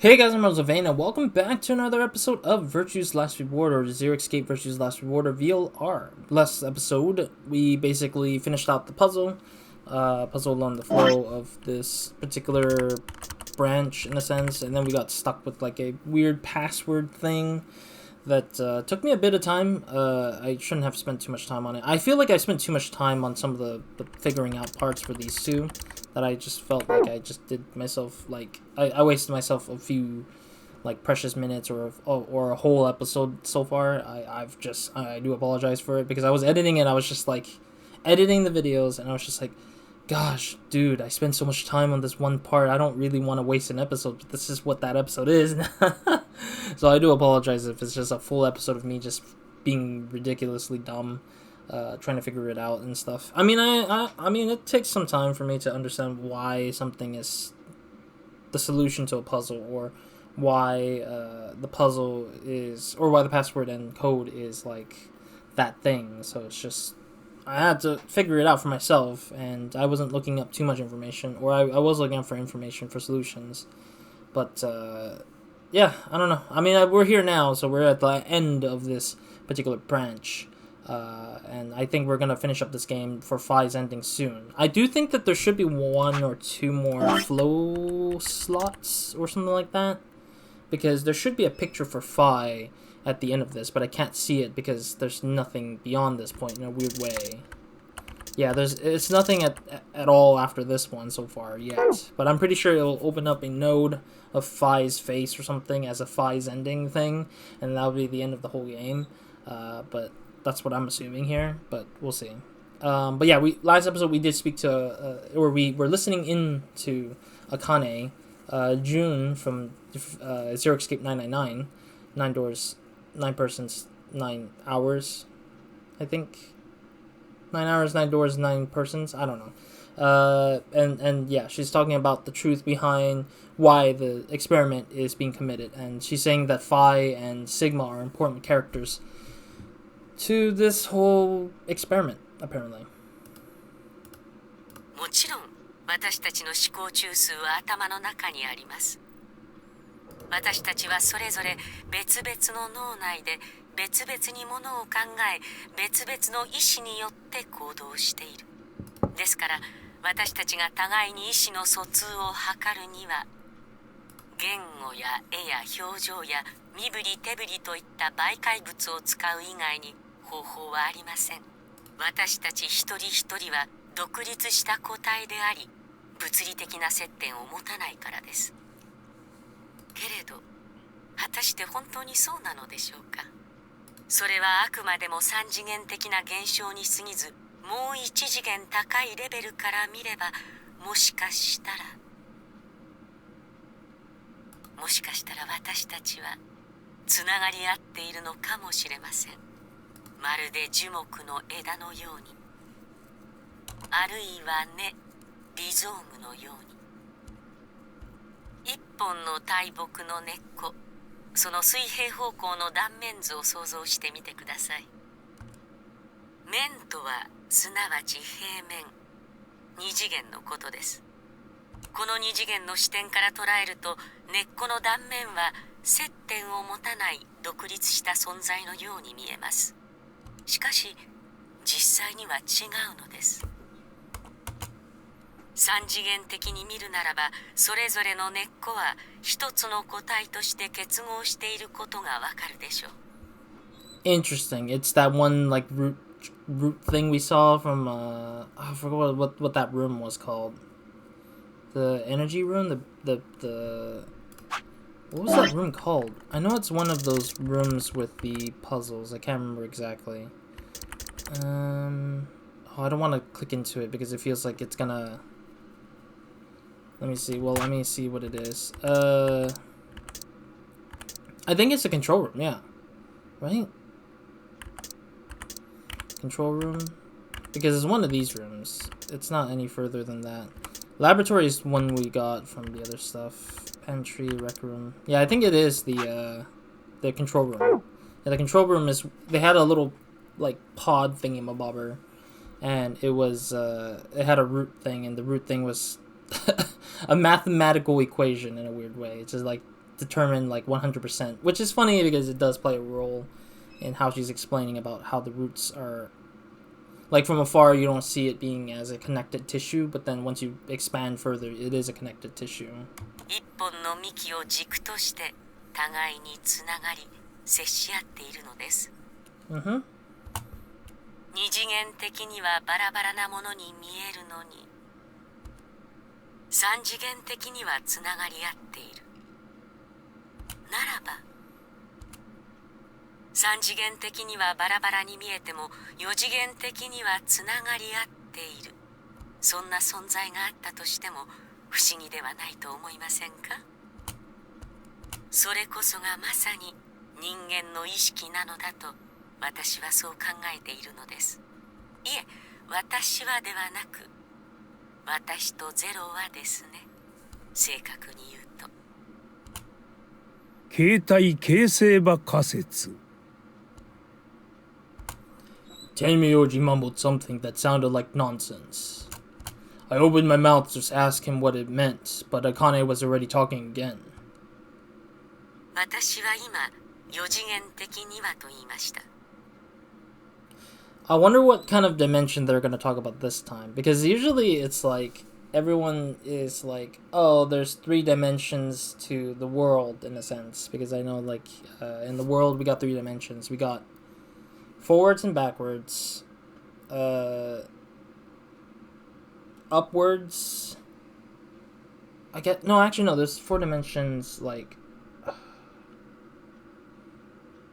Hey guys, I'm RozaldVaneGAME, and welcome back to another episode of Virtue's Last Reward, or Zero Escape Virtue's Last Reward, or VLR. Last episode, we basically finished out the puzzle on the flow of this particular branch, in a sense, and then we got stuck with like a weird password thing that took me a bit of time. I shouldn't have spent too much time on it. I feel like I spent too much time on some of the figuring out parts for these two, that I just felt like I just did myself, like, I wasted myself a few, like, precious minutes or a whole episode so far. I do apologize for it, because I was editing and I was just, like, editing the videos, and I was just like, gosh, dude, I spent so much time on this one part, I don't really want to waste an episode, but this is what that episode is. So I do apologize if it's just a full episode of me just being ridiculously dumb, trying to figure it out and stuff. I mean, I mean, it takes some time for me to understand why something is the solution to a puzzle, or why the puzzle is, or why the password and code is like that thing. So it's just, I had to figure it out for myself, and I wasn't looking up too much information, or I was looking up for information for solutions, but yeah, I don't know. I mean, we're here now, so we're at the end of this particular branch. And I think we're going to finish up this game for Phi's ending soon. I do think that there should be one or two more flow slots or something like that, because there should be a picture for Phi at the end of this, but I can't see it because there's nothing beyond this point in a weird way. Yeah, it's nothing at all after this one so far yet, but I'm pretty sure it'll open up a node of Phi's face or something as a Phi's ending thing, and that'll be the end of the whole game. But that's what I'm assuming here, but we'll see. But yeah, last episode we did speak to, or we were listening in to Akane, June from Zero Escape 999, 9 doors, 9 persons, 9 hours, I think. 9 hours, 9 doors, 9 persons. I don't know. And yeah, she's talking about the truth behind why the experiment is being committed, and she's saying that Phi and Sigma are important characters to this whole experiment, apparently. もちろん、私たちの思考中枢は頭の中にあります。私たちはそれぞれ別々の脳内で別々にものを考え、別々の意思によって行動している。ですから、私たちが互いに意思の疎通を図るには、言語や絵や表情や身振り手振りといった媒介物を使う以外に方法はありません。私たち一人一人は独立した個体であり、物理的な接点を持たないからです。けれど、果たして本当にそうなのでしょうか。それはあくまでも三次元的な現象に過ぎず、もう一次元高いレベルから見れば、もしかしたら私たちはつながり合っているのかもしれません。まるで樹木の枝のように、あるいは根、リゾームのように。一本の大木の根っこ、その水平方向の断面図を想像してみてください。面とはすなわち平面、二次元のことです。この二次元の視点から捉えると、根っこの断面は接点を持たない独立した存在のように見えます。しかし、実際には違うのです。三次元的に見るならば、それぞれの根っこは一つの個体として結合していることがわかるでしょう。Interesting. It's that one like root thing we saw from I forgot what that room was called. The energy room. The what was that room called? I know it's one of those rooms with the puzzles. I can't remember exactly. Oh, I don't want to click into it because it feels like it's gonna. Let me see. Well, let me see what it is. I think it's a control room. Yeah, right. Control room, because it's one of these rooms. It's not any further than that. Laboratory is one we got from the other stuff. Entry, rec room. Yeah, I think it is the control room. Yeah, the control room is, they had a little like pod thingy-mabobber, and it was it had a root thing, and the root thing was a mathematical equation in a weird way. It's just like determined like 100%, which is funny because it does play a role in how she's explaining about how the roots are. Like from afar, you don't see it being as a connected tissue, but then once you expand further, it is a connected tissue. 一本の幹を軸として互いにつながり接し合っているのです。Mm-hmm. 二次元的にはバラバラなものに見えるのに、三次元的にはつながり合っている。ならば、三次元的にはバラバラに見えても四次元的にはつながり合っている。そんな存在があったとしても不思議ではないと思いませんか？それこそがまさに人間の意識なのだと私はそう考えているのです。いえ、私はではなく、私とゼロはですね。正確に言うと。形態形成場仮説。Tenmyoji mumbled something that sounded like nonsense. I opened my mouth to ask him what it meant, but Akane was already talking again. 私は今、四次元的にはと言いました。I wonder what kind of dimension they're going to talk about this time, because usually it's like everyone is like, oh, there's 3 dimensions to the world in a sense, because I know like in the world we got 3 dimensions. We got forwards and backwards, upwards. I get no, actually no. There's 4 dimensions. Like,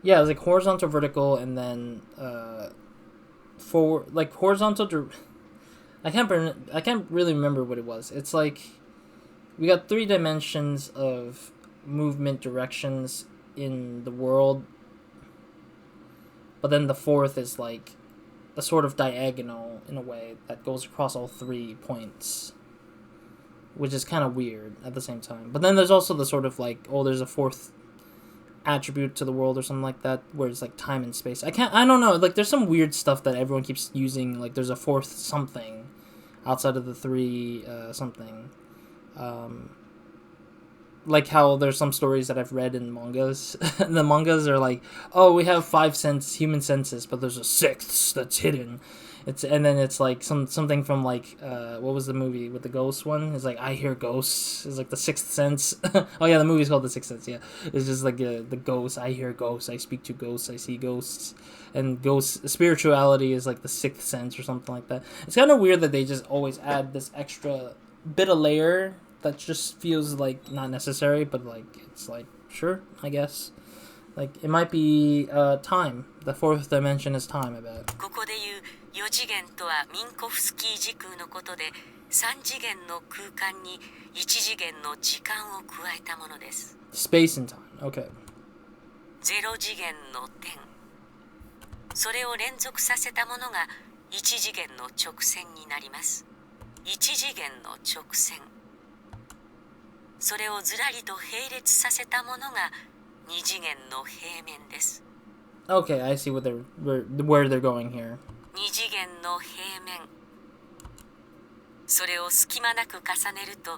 yeah, it's like horizontal, vertical, and then forward, like horizontal. I can't really remember what it was. It's like we got 3 dimensions of movement directions in the world, but then the 4th is like a sort of diagonal in a way that goes across all 3 points, which is kind of weird at the same time. But then there's also the sort of like, oh, there's a 4th attribute to the world or something like that, where it's like time and space. I don't know, like there's some weird stuff that everyone keeps using, like there's a 4th something outside of the 3 something. Like how there's some stories that I've read in mangas. The mangas are like, oh, we have 5 human senses, but there's a 6th that's hidden. And then it's like something from like what was the movie with the ghost one? It's like I hear ghosts. It's like the 6th sense. Oh yeah, the movie's called the 6th sense. Yeah, it's just like the ghosts. I hear ghosts. I speak to ghosts. I see ghosts. And ghost spirituality is like the 6th sense or something like that. It's kind of weird that they just always add this extra bit of layer that just feels like not necessary, but like it's like sure, I guess. Like it might be time. The 4th dimension is time, I bet. ここで言う4次元とはミンコフスキー時空のことで、3次元の空間に1次元の時間を加えたものです。Space and time. Okay. 0次元の点。それを連続させたものが1次元の直線になります。1次元の直線。それをずらりと並列させたものが2次元の平面です。Okay, I see where they're going here. 2次元の平面。それを隙間なく重ねると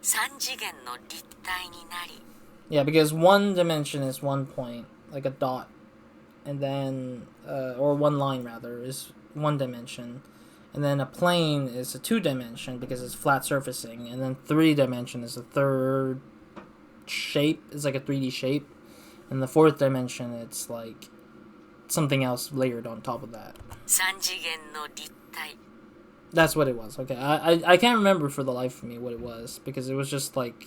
3次元の立体になり。Yeah, because one dimension is 1 point, like a dot, and then, or 1 line rather, is 1 dimension. And then a plane is a 2 dimension because it's flat surfacing. And then 3 dimension is a 3rd shape. It's like a 3D shape. And the 4th dimension, it's like something else layered on top of that. 3次元の立体。 That's what it was. Okay, I can't remember for the life of me what it was, because it was just like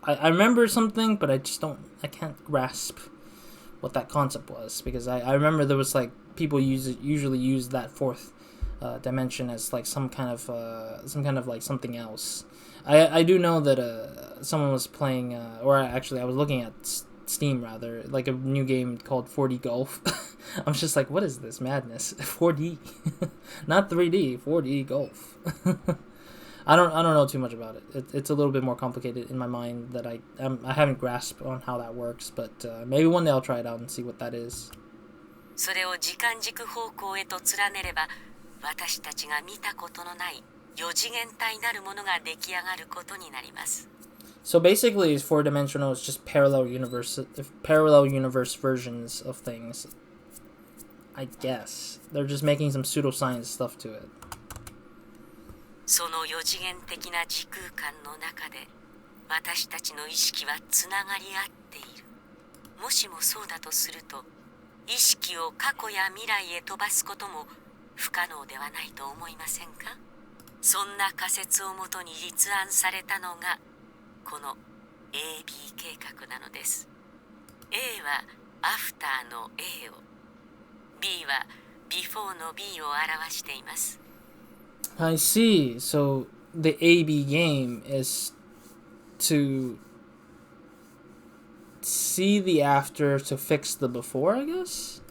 I remember something, but I can't grasp what that concept was, because I remember there was like people usually use that 4th dimension as like some kind of like something else. I do know that someone was playing, or actually I was looking at Steam rather, like a new game called 4D Golf. I'm just like, what is this madness? 4D, not 3D, 4D Golf. I don't know too much about it. It's a little bit more complicated in my mind that I haven't grasped on how that works, but maybe one day I'll try it out and see what that is. それを時間軸方向へと連ねれば、私たちが見たことのない4次元体なるものが出来上がることになります。So basically, it's four-dimensional. It's just parallel universe versions of things. I guess they're just making some pseudoscience stuff to it. その4次元的な時空間の中で私たちの意識はつながり合っている。もしもそうだとすると、意識を過去や未来へ飛ばすことも不可能ではないと思いませんか？そんな仮説をもとに立案されたのがこの AB 計画なのです。A はアフターの A を、B は Before の B を表しています。I see. So the AB game is to see the after to fix the before, I guess?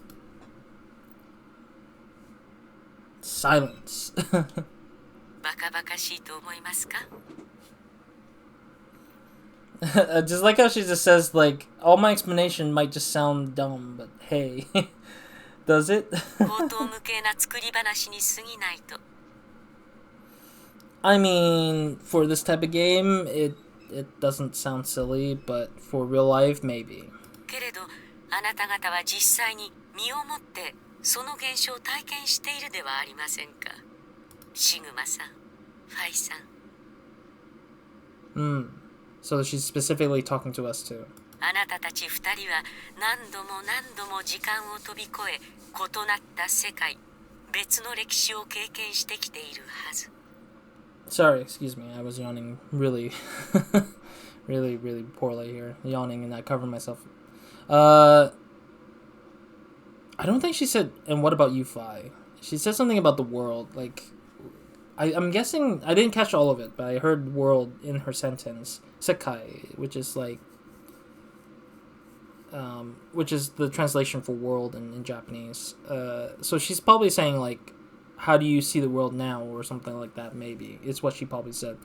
Silence. バカバカしいと思いますか？ Just like how she just says, like, all my explanation might just sound dumb, but hey. Does it? 口頭無形な作り話に過ぎないと。I mean, for this type of game, it doesn't sound silly, but for real life, maybe. けれど、あなた方は実際に身をもってその現象を体験しているではありませんか。シグマさん、ファイさん。So she's specifically talking to us too. あなたたち2人は何度も何度も時間を飛び越え、異なった世界、別の歴史を経験してきているはず。Sorry, excuse me. I was yawning really, really poorly here. Yawning and I covered myself. I don't think she said, and what about you, Fi? She said something about the world. Like, I'm guessing, I didn't catch all of it, but I heard world in her sentence. Sekai, which is like, which is the translation for world in Japanese. So she's probably saying like, how do you see the world now, or something like that, maybe. It's what she probably said.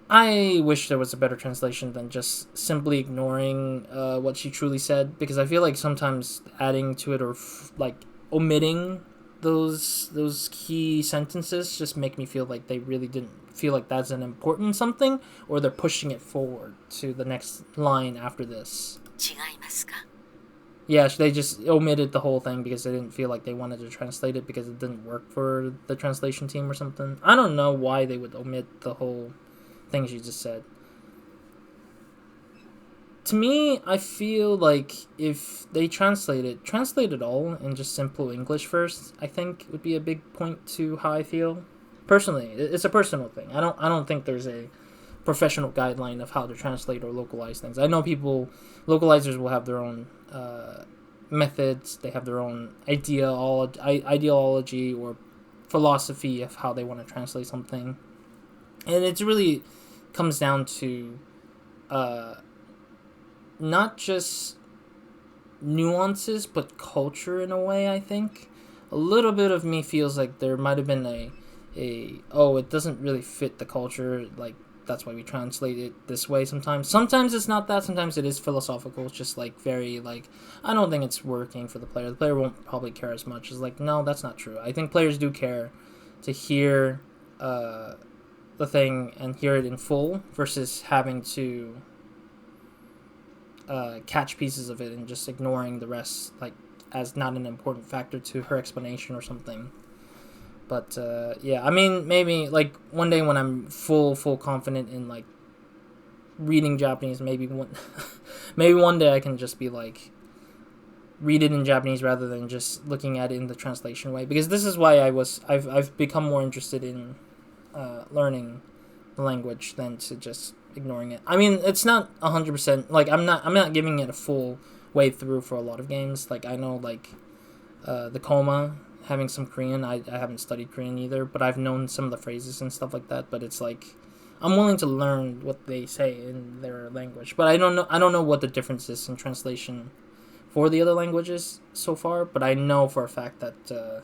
I wish there was a better translation than just simply ignoring what she truly said, because I feel like sometimes adding to it or like omitting those key sentences just make me feel like they really didn't feel like that's an important something, or they're pushing it forward to the next line after this. 違いますか？ Yeah, they just omitted the whole thing because they didn't feel like they wanted to translate it because it didn't work for the translation team or something. I don't know why they would omit the whole thing she just said. To me, I feel like if they translate it all in just simple English first, I think would be a big point to how I feel. Personally, it's a personal thing. I don't think there's a professional guideline of how to translate or localize things. I know localizers will have their own methods. They have their own ideology or philosophy of how they want to translate something, and it really comes down to not just nuances but culture in a way. I think a little bit of me feels like there might have been a it doesn't really fit the culture, like that's why we translate it this way sometimes. Sometimes it's not that. Sometimes it is philosophical. It's just like very like, I don't think it's working for the player. The player won't probably care as much. It's like, no, that's not true. I think players do care to hear the thing and hear it in full versus having to catch pieces of it and just ignoring the rest, like as not an important factor to her explanation or something. But yeah, I mean, maybe like one day when I'm full confident in like reading Japanese, maybe one day I can just be like read it in Japanese rather than just looking at it in the translation way. Because this is why I've become more interested in learning the language than to just ignoring it. I mean, it's not 100%. Like I'm not giving it a full way through for a lot of games. Like I know like the Coma. Having some Korean, I haven't studied Korean either, but I've known some of the phrases and stuff like that. But it's like I'm willing to learn what they say in their language, but I don't know what the difference is in translation for the other languages so far. But I know for a fact that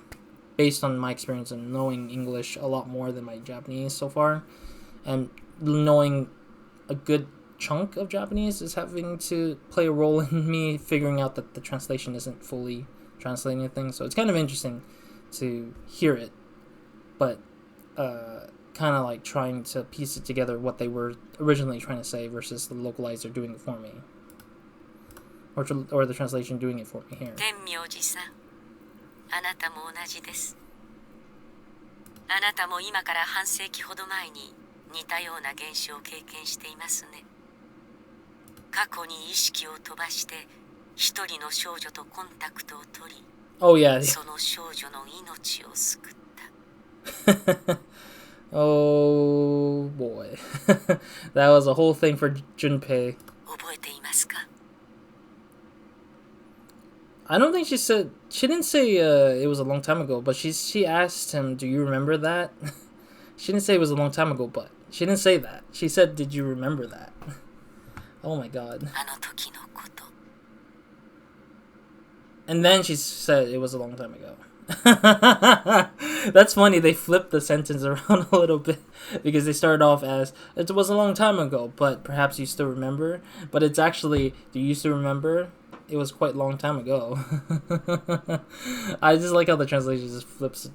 based on my experience and knowing English a lot more than my Japanese so far, and knowing a good chunk of Japanese is having to play a role in me figuring out that the translation isn't fully translating things. So it's kind of interesting to hear it, but kind of like trying to piece it together what they were originally trying to say versus the localizer doing it for me, or the translation doing it for me here. 天明寺さん、あなたも同じです。あなたも今から半世紀ほど前に似たような現象を経験していますね。過去に意識を飛ばして一人の少女とコンタクトを取り、Oh yeah. その少女の命を救った。Oh boy. That was a whole thing for Junpei. 覚えていますか？ I don't think she didn't say it was a long time ago, but she asked him, "Do you remember that?" She didn't say it was a long time ago, but she didn't say that. She said, "Did you remember that?" Oh my god. あの時のこと。 And then she said it was a long time ago. That's funny. They flipped the sentence around a little bit because they started off as it was a long time ago, but perhaps you still remember. But it's actually, do you still remember? It was quite a long time ago. I just like how the translation just flips it.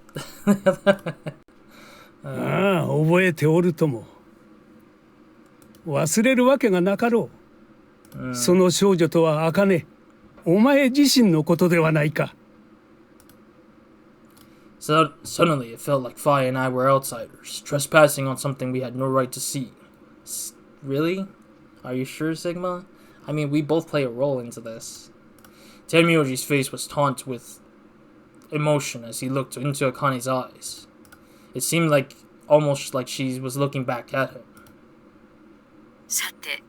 ああ、覚えておるとも。忘れるわけがなかろう。その少女とは茜、お前自身のことではないか。So suddenly it felt like Fi and I were outsiders, trespassing on something we had no right to see. Really? Are you sure, Sigma? I mean, we both play a role into this. Tenmyoji's face was taut with emotion as he looked into Akane's eyes. It seemed like almost like she was looking back at him. さて、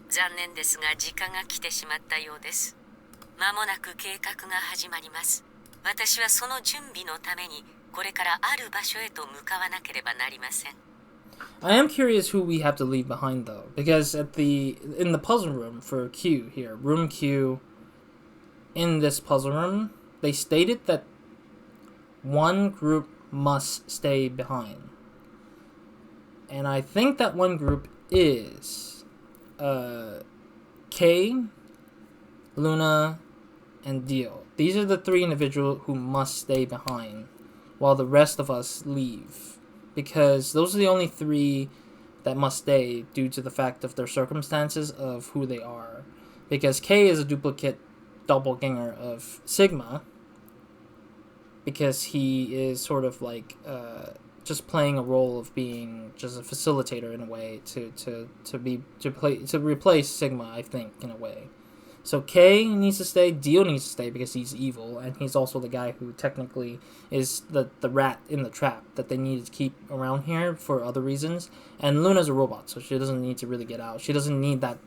残念ですが時間が来てしまったようです。間もなく計画が始まります。私はその準備のためにこれからある場所へと向かわなければなりません。I am curious who we have to leave behind though, because in the puzzle room for Q here, room Q, in this puzzle room, they stated that one group must stay behind. And I think that one group is Kay, Luna, and Dio. These are the three individuals who must stay behind, while the rest of us leave. Because those are the only three that must stay due to the fact of their circumstances of who they are. Because Kay is a duplicate doppelganger of Sigma, because he is sort of like just playing a role of being just a facilitator in a way to replace Sigma, I think, in a way. So Kay needs to stay, Dio needs to stay because he's evil, and he's also the guy who technically is the rat in the trap that they need to keep around here for other reasons. And Luna's a robot, so she doesn't need to really get out. She doesn't need that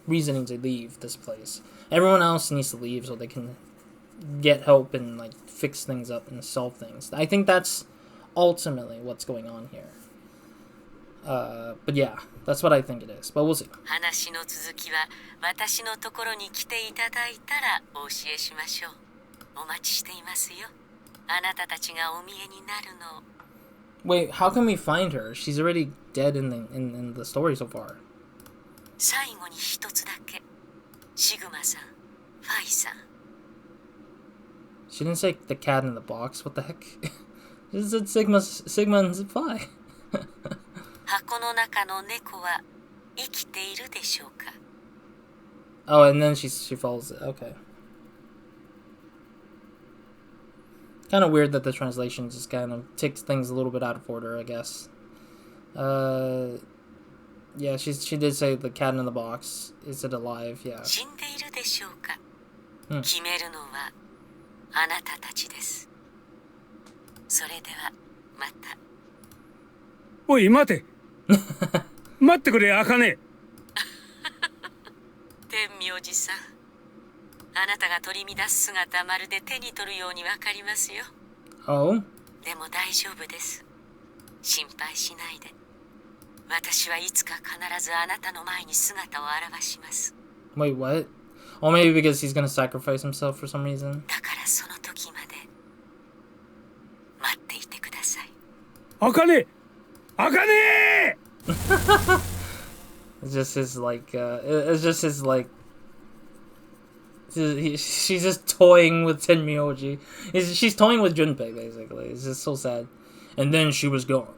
reasoning to leave this place. Everyone else needs to leave so they can get help and like fix things up and solve things. I think that's ultimately what's going on here. But yeah, that's what I think it is. But we'll see. 話の続きは私のところに来ていただいたらお教えしましょう。お待ちしていますよ。あなたたちがお見えになるのを。Wait, how can we find her? She's already dead in the story so far. 最後に一つだけ。シグマさん、ファイさん。She didn't say the cat in the box. What the heck? She said Sigma and Phi. 箱の中の猫は生きているでしょうか? Oh, and then she follows it. Okay. Kind of weird that the translation just kind of takes things a little bit out of order, I guess. Yeah, she did say the cat in the box. Is it alive? Yeah. 死んでいるでしょうか? 決めるのはあなたたちです。それではまた。おい、待て。待ってくれ、茜。天明寺さん、あなたが取り乱す姿まるで手に取るようにわかりますよ。Oh? でも大丈夫です。心配しないで。私はいつか必ずあなたの前に姿を現します。Wait, what? Oh, maybe because he's gonna sacrifice himself for some reason? だからその時まで待っていてください。茜! Akane! It's just his like it's just his like she's just toying with Tenmyoji. She's toying with Junpei basically. It's just so sad. And then she was gone.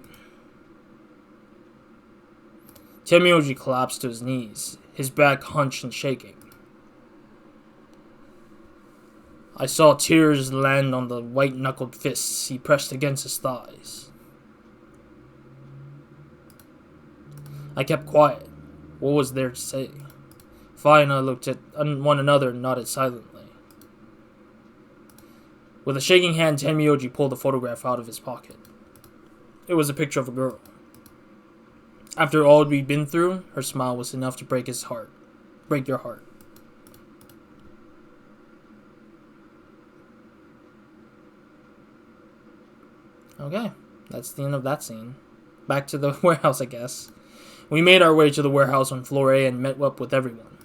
Temyoji collapsed to his knees, his back hunched and shaking. I saw tears land on the white-knuckled fists he pressed against his thighs. I kept quiet. What was there to say? Fi and I looked at one another and nodded silently. With a shaking hand, Tenmyoji pulled a photograph out of his pocket. It was a picture of a girl. After all we'd been through, her smile was enough to break your heart. Okay, that's the end of that scene. Back to the warehouse, I guess. We made our way to the warehouse on floor A and met up with everyone.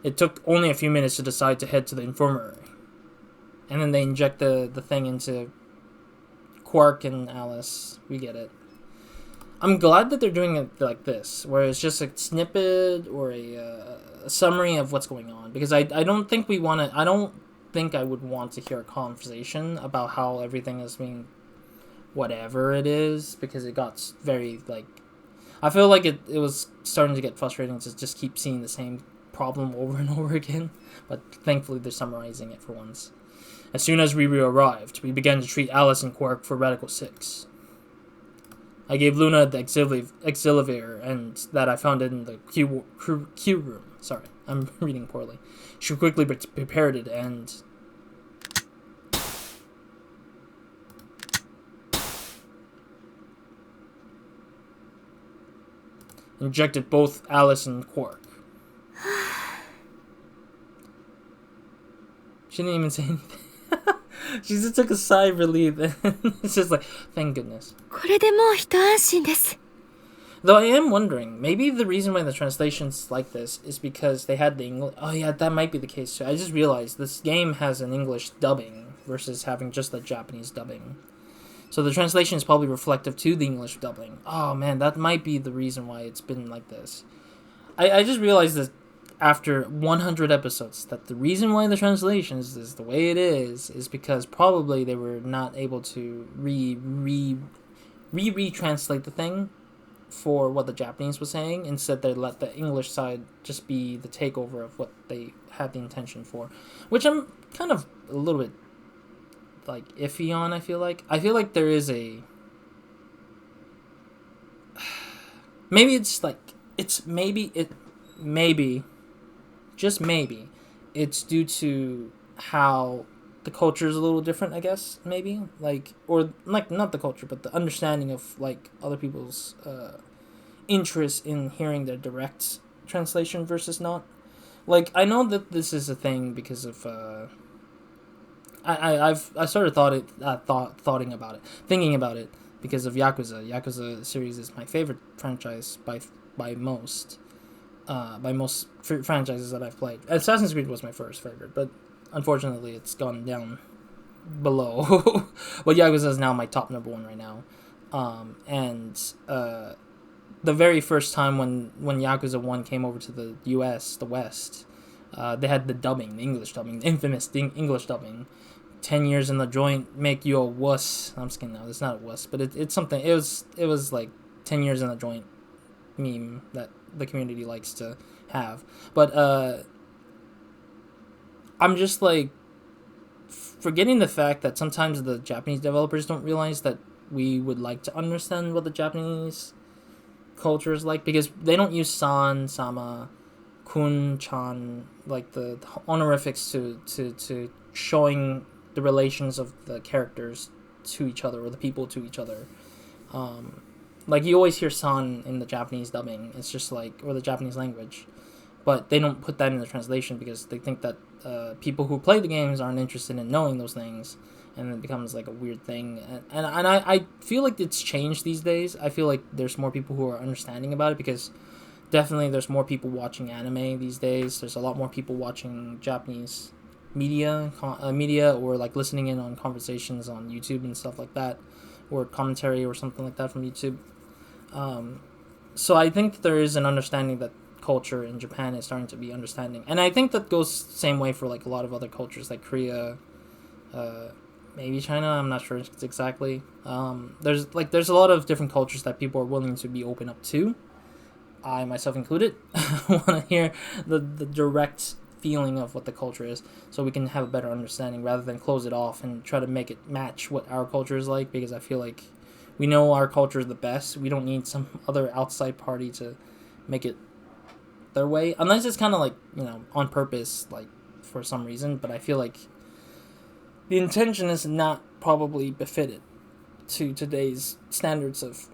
It took only a few minutes to decide to head to the infirmary. And then they inject the thing into Quark and Alice. We get it. I'm glad that they're doing it like this, where it's just a snippet or a summary of what's going on. Because I don't think we want to... I don't think I would want to hear a conversation about how everything is being... whatever it is. Because it got very, like... I feel like it was starting to get frustrating to just keep seeing the same problem over and over again. But thankfully they're summarizing it for once. As soon as we arrived, we began to treat Alice and Quark for Radical 6. I gave Luna the auxiliary and that I found in the Q room. Sorry, I'm reading poorly. She quickly prepared it and... injected both Alice and Quark. She didn't even say anything. She just took a sigh of relief. It's just like, thank goodness. Though I am wondering, maybe the reason why the translation's like this is because they had the English... Oh yeah, that might be the case too. I just realized this game has an English dubbing versus having just the Japanese dubbing. So the translation is probably reflective to the English dubbing. Oh man, that might be the reason why it's been like this. I just realized that after 100 episodes, that the reason why the translation is the way it is because probably they were not able to retranslate the thing for what the Japanese was saying. Instead, they let the English side just be the takeover of what they had the intention for, which I'm kind of a little bit like iffy on. I feel like there is a maybe just maybe it's due to how the culture is a little different, I guess, maybe, like, or like not the culture but the understanding of like other people's interest in hearing their direct translation versus not. Like, I know that this is a thing because of I started thinking about it because of Yakuza. Yakuza series is my favorite franchise by most franchises that I've played. Assassin's Creed was my first favorite, but unfortunately it's gone down below. But Yakuza is now my top number one right now. The very first time when Yakuza 1 came over to the US, the West, they had the dubbing, the English dubbing, the infamous English dubbing. 10 years in the joint make you a wuss. I'm just kidding, no, it's not a wuss, but it's something. It was like 10 years in the joint meme that the community likes to have. But I'm just like forgetting the fact that sometimes the Japanese developers don't realize that we would like to understand what the Japanese culture is like, because they don't use san, sama, kun, chan, like the honorifics to showing the relations of the characters to each other or the people to each other. Like, you always hear san in the Japanese dubbing. It's just like, or the Japanese language. But they don't put that in the translation because they think that people who play the games aren't interested in knowing those things. And it becomes like a weird thing. And I feel like it's changed these days. I feel like there's more people who are understanding about it because definitely there's more people watching anime these days. There's a lot more people watching Japanese media or like listening in on conversations on YouTube and stuff like that, or commentary or something like that from YouTube. So I think there is an understanding that culture in Japan is starting to be understanding, and I think that goes the same way for like a lot of other cultures like Korea, maybe China. I'm not sure exactly. There's a lot of different cultures that people are willing to be open up to, I myself included, want to hear the direct feeling of what the culture is, so we can have a better understanding rather than close it off and try to make it match what our culture is like, because I feel like we know our culture is the best. We don't need some other outside party to make it their way, unless it's kind of like, you know, on purpose, like for some reason. But I feel like the intention is not probably befitted to today's standards of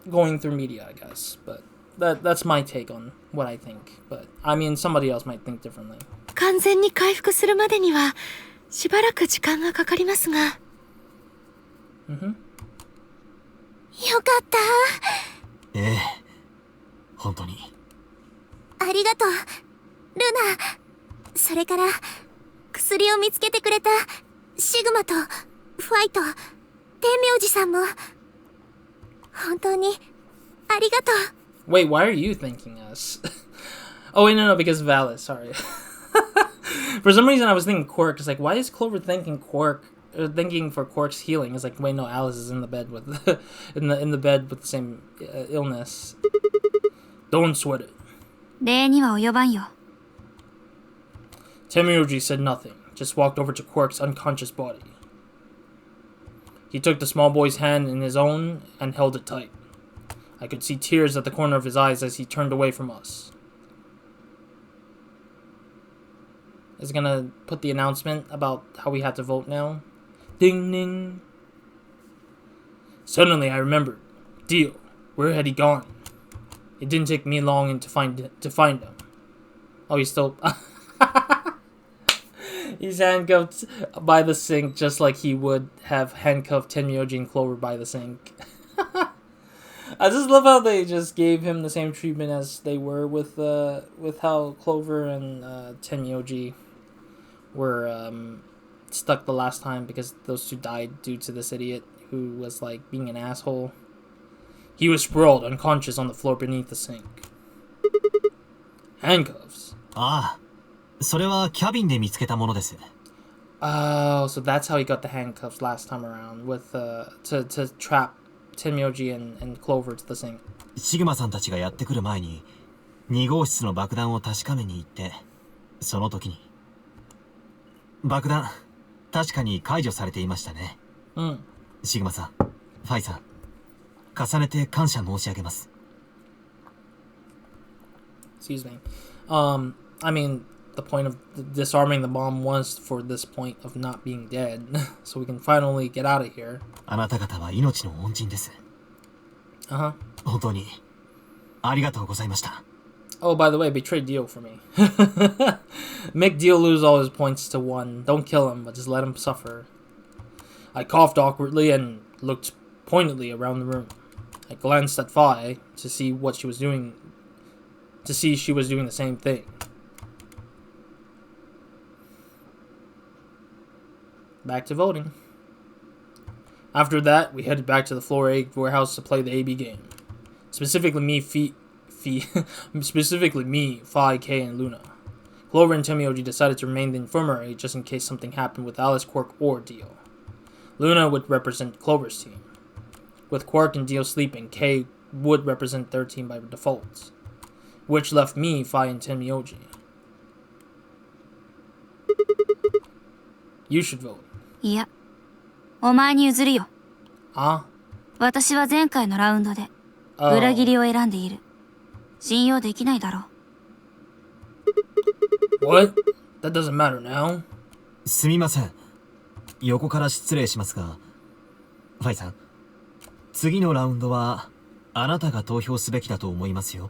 going through media, I guess. But that's my take on what I think. But I mean, somebody else might think differently. 完全に回復するまでにはしばらく時間がかかりますが。よかった。ええ、本当に。ありがとう、ルナ。それから薬を見つけてくれたシグマとファイト、天明寺さんも本当にありがとう。Wait, why are you thanking us? Oh wait, no, because of Alice. Sorry. For some reason, I was thinking Quark. It's like, why is Clover thanking Quark? Thanking for Quark's healing? It's like, wait, no, Alice is in the bed with in the bed with the same illness. Don't sweat it. 礼には及ばんよ。Temioji said nothing, just walked over to Quark's unconscious body. He took the small boy's hand in his own and held it tight. I could see tears at the corner of his eyes as he turned away from us. Is it gonna put the announcement about how we had to vote now? Ding ding. Suddenly I remembered. Dio, where had he gone? It didn't take me long to find him. Oh, he's still... He's handcuffed by the sink, just like he would have handcuffed Tenmyoji and Clover by the sink. I just love how they just gave him the same treatment as they were with how Clover and Tenmyoji were stuck the last time, because those two died due to this idiot who was like being an asshole. He was sprawled unconscious on the floor beneath the sink. Handcuffs. ああ、それはキャビンで見つけたものです。 Oh, so that's how he got the handcuffs last time around, with to trap Tenmyoji and Clover to the sink. シグマさんたちがやってくる前に2号室の爆弾を確かめに行って、その時に爆弾確かに解除されていましたね。シグマさん、ファイさん、重ねて感謝申し上げます。 Excuse me. I mean, the point of disarming the bomb was for this point of not being dead, so we can finally get out of here. あなた方は命の恩人です。本当にありがとうございました。 Oh, by the way, betray Dio for me. Make Dio lose all his points to 1. Don't kill him, but just let him suffer. I coughed awkwardly and looked pointedly around the room. I glanced at Fi to see what she was doing. To see she was doing the same thing. Back to voting. After that, we headed back to the Floor 8 warehouse to play the AB game. Specifically me, Fi, K, and Luna. Clover and Temioji decided to remain in the infirmary just in case something happened with Alice, Quark, or Dio. Luna would represent Clover's team. With Quark and Dio sleeping, K would represent their team by default, which left me, Fi, and Temioji. You should vote. いや、お前に譲るよ。あ？私は前回のラウンドで裏切りを選んでいる。信用できないだろう。What? That doesn't matter now. すみません。横から失礼しますが、ファイさん、次のラウンドはあなたが投票すべきだと思いますよ。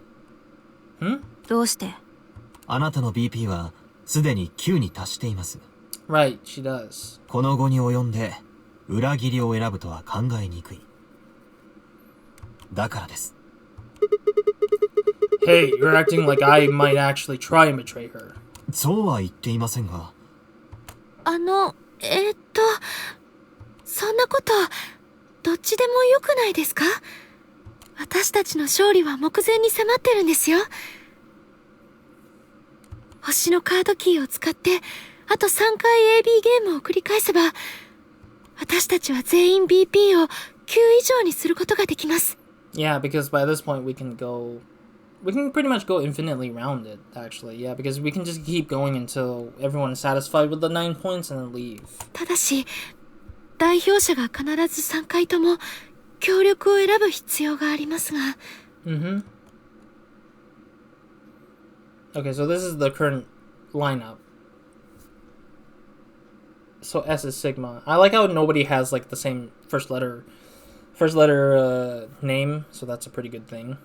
どうして？あなたの BP はすでに9に達しています。Right, she does. この後に及んで裏切りを選ぶとは考えにくい。だからです。Hey, you're acting like I might actually try and betray her. そうは言っていませんが。そんなことどっちでもよくないですか？私たちの勝利は目前に迫ってるんですよ。星のカードキーを使ってあと3回 AB ゲームを繰り返せば、私たちは全員 BP を9以上にすることができます。Yeah, because by this point we can pretty much go infinitely round it, actually. Yeah, because we can just keep going until everyone is satisfied with the 9 points and then leave. ただし、代表者が必ず3回とも協力を選ぶ必要がありますが。Mm-hmm. Okay, so this is the current lineup. So S is Sigma. I like how nobody has like the same first letter name, so that's a pretty good thing.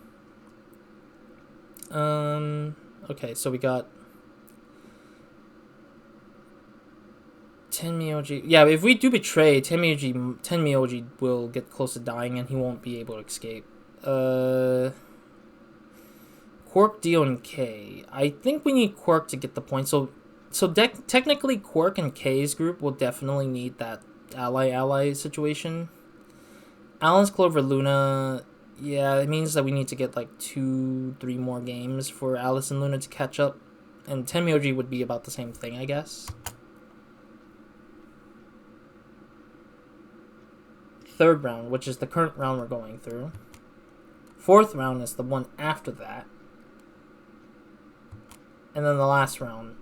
Okay, so we got Tenmyoji. Yeah, if we do betray, Tenmyoji will get close to dying and he won't be able to escape. Quark, Dio, and K. I think we need Quark to get the point. So technically Quark and K's group will definitely need that ally situation. Alan's Clover Luna, yeah, it means that we need to get like 2-3 more games for Alice and Luna to catch up. And Tenmyoji would be about the same thing, I guess. Third round, which is the current round we're going through. Fourth round is the one after that. And then the last round,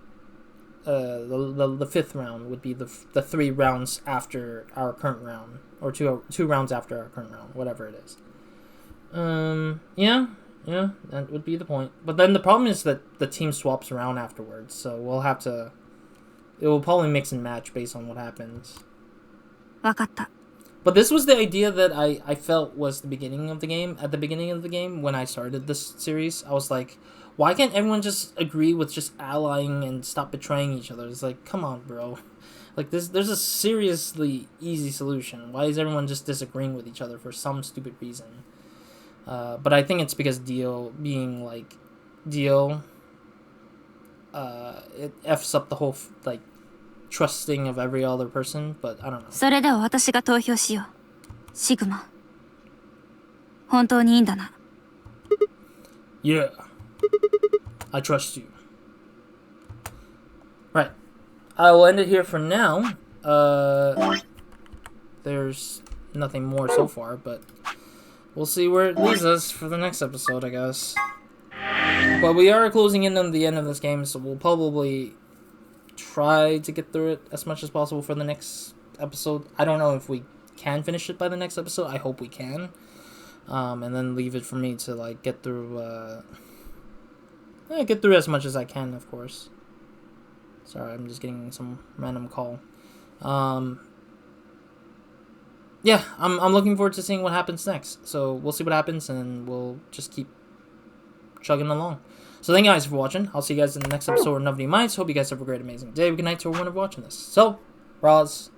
the fifth round would be the 3 rounds after our current round, or two rounds after our current round, whatever it is. Yeah, that would be the point. But then the problem is that the team swaps around afterwards, so we'll have to. It will probably mix and match based on what happens. わかった。 But this was the idea that I felt was the beginning of the game. At the beginning of the game, when I started this series, I was like, why can't everyone just agree with just allying and stop betraying each other? It's like, come on, bro. Like, there's a seriously easy solution. Why is everyone just disagreeing with each other for some stupid reason? But I think it's because Dio being, like, Dio, it F's up the whole, like, trusting of every other person, but I don't know. それでは私が投票しよう。シグマ。本当にいいんだな。Yeah. I trust you. Right. I will end it here for now. There's nothing more so far, but we'll see where it leads us for the next episode, I guess. But we are closing in on the end of this game, so we'll probably try to get through it as much as possible for the next episode. I don't know if we can finish it by the next episode. I hope we can. And then leave it for me to like get through as much as I can, of course. Sorry, I'm just getting some random call. Yeah, I'm looking forward to seeing what happens next. So we'll see what happens, and we'll just keep chugging along. So thank you guys for watching. I'll see you guys in the next episode of Nobody Minds. Hope you guys have a great, amazing day. Good night to everyone watching this. So, Roz.